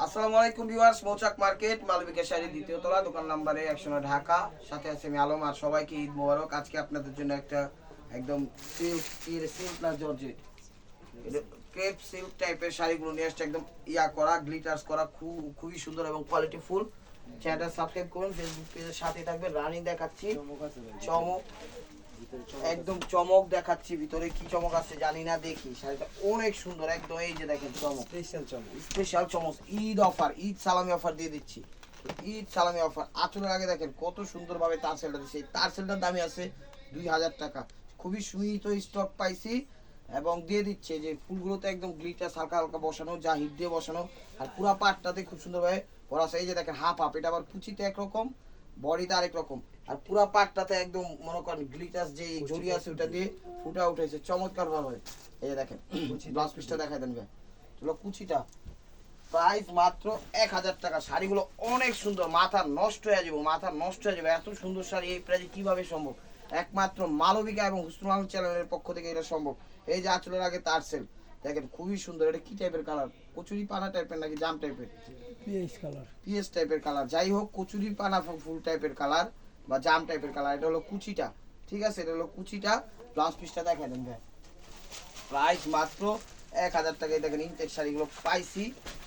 আসসালামু আলাইকুম ভিউয়ার্স, মৌচাক মার্কেট মালবিকা শাড়ি দ্বিতীয় তলা, দোকান নম্বরে 109 ঢাকা। সাথে আছে আমি আলম। আর সবাইকে ঈদ মোবারক। আজকে আপনাদের জন্য একটা একদম সিল্ক না জর্জেট, ক্রেপ সিল্ক টাইপের শাড়িগুলো নিয়ে আসছে, একদম করা গ্লিটার্স করা, খুবই সুন্দর এবং কোয়ালিটি ফুল। চ্যানেলটা সাবস্ক্রাইব করুন, ফেসবুক পেজের সাথে থাকবেন। রানিং দেখাচ্ছি, চমক, একদম চমক দেখাচ্ছি। ভিতরে কি চমক আছে জানি না, দেখি। শাড়িটা অনেক সুন্দর একদম। এই যে দেখেন চমক, স্পেশাল চমক, ঈদ অফার, ঈদ সালামি অফার দিয়ে দিচ্ছি। ঈদ সালামি অফার। আঁচলের আগে দেখেন কত সুন্দর ভাবে তারসেলটা দিচ্ছে। এই তারসেলটার দামই আছে 2000 টাকা। খুবই সীমিত স্টক পাইছি এবং দিয়ে দিচ্ছে। যে ফুলগুলোতে একদম গ্লিটার হালকা হালকা বসানো, যা হিট দিয়ে বসানো। আর পুরো পাটটাতে খুব সুন্দরভাবে পরা আছে। এই যে দেখেন হাফ হাফ, এটা আবার কুচিতে একরকম, বডিতে আরেক রকম। আর পুরো পাটটাতে একদম মনে করেন গ্লিটার যে জড়ি আছে ওটা দিয়ে ফুটা উঠেছে চমৎকার ভাবে। এই যে দেখেন ব্লাউজ পিসটা দেখাই দেন ভাই। চলো কুচিটা, প্রাইস মাত্র 1000 টাকা। শাড়িগুলো অনেক সুন্দর, মাথা নষ্ট হয়ে যাবে, মাথা নষ্ট হয়ে যাবে। এত সুন্দর শাড়ি এই প্রাইসে কিভাবে সম্ভব? একমাত্র মালবিকা এবং হুসনুল আলম চ্যানেলের পক্ষ থেকে এটা সম্ভব। এই যে আঁচলের আগে তারসেল দেখেন, খুবই সুন্দর। এটা কি টাইপের কালার? কচুরি পানা টাইপের নাকি জাম টাইপের? পিএস টাইপের কালার। যাই হোক, কচুরি পানা ফুল টাইপের কালার বা জাম টাইপের কালার। এটা হলো কুচিটা, ঠিক আছে? এটা হলো কুচিটা। ব্লাউজ পিসটা দেখাই দেন ভাই। প্রাইস মাত্র 1000 টাকায় দেখেন ইনটেক শাড়িগুলো পাইছি,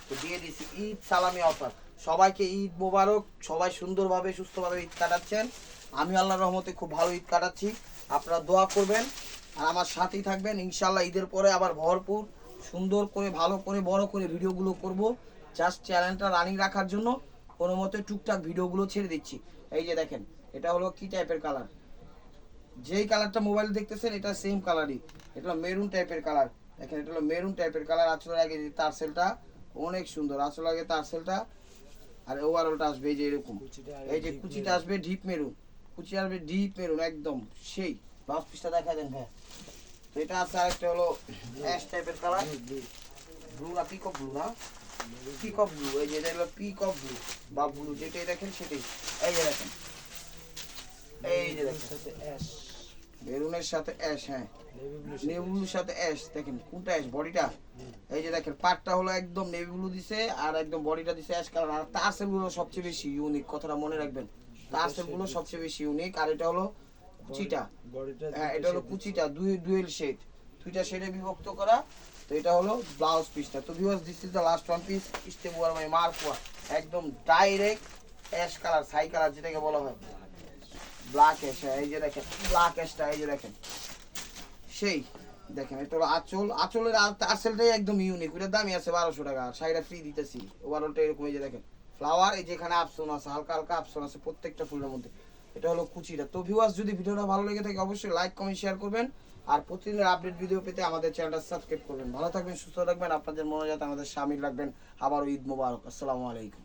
তো দিয়ে দিছি ঈদ সালামি অফার। সবাইকে ঈদ মোবারক। সবাই সুন্দরভাবে সুস্থভাবে ঈদ কাটাচ্ছেন। আমি আল্লাহর রহমতে খুব ভালো ঈদ কাটাচ্ছি। আপনারা দোয়া করবেন আর আমার সাথেই থাকবেন। ইনশাল্লাহ ঈদের পরে আবার ভরপুর সুন্দর করে ভালো করে বড় করে ভিডিওগুলো করব। জাস্ট চ্যানেলটা রানিং রাখার জন্য কোনো মতে টুকটাক ভিডিওগুলো ছেড়ে দিচ্ছি। এই যে দেখেন, এটা হলো কি টাইপের কালার? যেই কালারটা মোবাইলে দেখতেছেন এটা সেম কালারই। এটা হলো মেরুন টাইপের কালার। দেখেন, এটা হলো মেরুন টাইপের কালার। আঁচলের আগে যে তারসেলটা অনেক সুন্দর, আঁচলের আগে তারসেলটা। আর ওভারঅলটা আসবে এই যে এরকম। এই যে কুচিটা আসবে ডিপ মেরুন, কুচি আসবে ডিপ মেরুন একদম সেই। ব্লাউজ পিসটা দেখা দেন ভাই। তো এটা আছে আরেকটা হলো অ্যাশ টাইপের কালার, ব্লু না পিকক ব্লু না, পিকক ব্লু। এই যে এটা হলো পিকক ব্লু বা ব্লু, যেটাই দেখেন সেটাই। এই যে দেখেন, এই যে দেখেন মেরুনের সাথে অ্যাশ, হ্যাঁ নেভি ব্লুর সাথে অ্যাশ। দেখেন কোনটা অ্যাশ? বডিটা। এই যে দেখেন পাটটা হলো একদম নেভি ব্লু দিছে আর একদম বডিটা দিছে অ্যাশ কালার। আর তারসেল গুলো সবচেয়ে বেশি ইউনিক, কথাটা মনে রাখবেন। তারসেল গুলো সবচেয়ে বেশি ইউনিক। আর এটা হলো কুচিটা, হ্যাঁ এটা হলো কুচিটা, ডুয়েল শেড, দুইটা শেডে বিভক্ত করা। তো এটা হলো ব্লাউজ পিসটা। তো viewers, this is the last one piece. Step ওয়ার বাই মার্কোয়া, একদম ডাইরেক্ট অ্যাশ কালার, ছাই কালার যেটাকে বলা হয়, ব্ল্যাক অ্যাশ। এই যে দেখেন ব্ল্যাক অ্যাশটা, এই যে দেখেন সেই। দেখেন এটা হলো আঁচল, আঁচলের আঁচলটাই একদম ইউনিক। ওটার দামই আছে 1200 টাকা। শাড়িটা ফ্রি দিতেছি। ওভারঅলটা এরকম। এই যে দেখেন ফ্লাওয়ার, এই যে এখানে আপসন আছে, হালকা হালকা আপসন আছে প্রত্যেকটা ফুলের মধ্যে। এটা হলো কুচিটা। তো ভিউয়ার্স, যদি ভিডিওটা ভালো লেগে থাকে অবশ্যই লাইক কমেন্ট শেয়ার করবেন। আর প্রতিদিনের আপডেট ভিডিও পেতে আমাদের চ্যানেলটা সাবস্ক্রাইব করবেন। ভালো থাকবেন, সুস্থ থাকবেন, আপনাদের মনোজাত আমাদের শামিল রাখবেন। আবারও ঈদ মোবারক। আসসালামু আলাইকুম।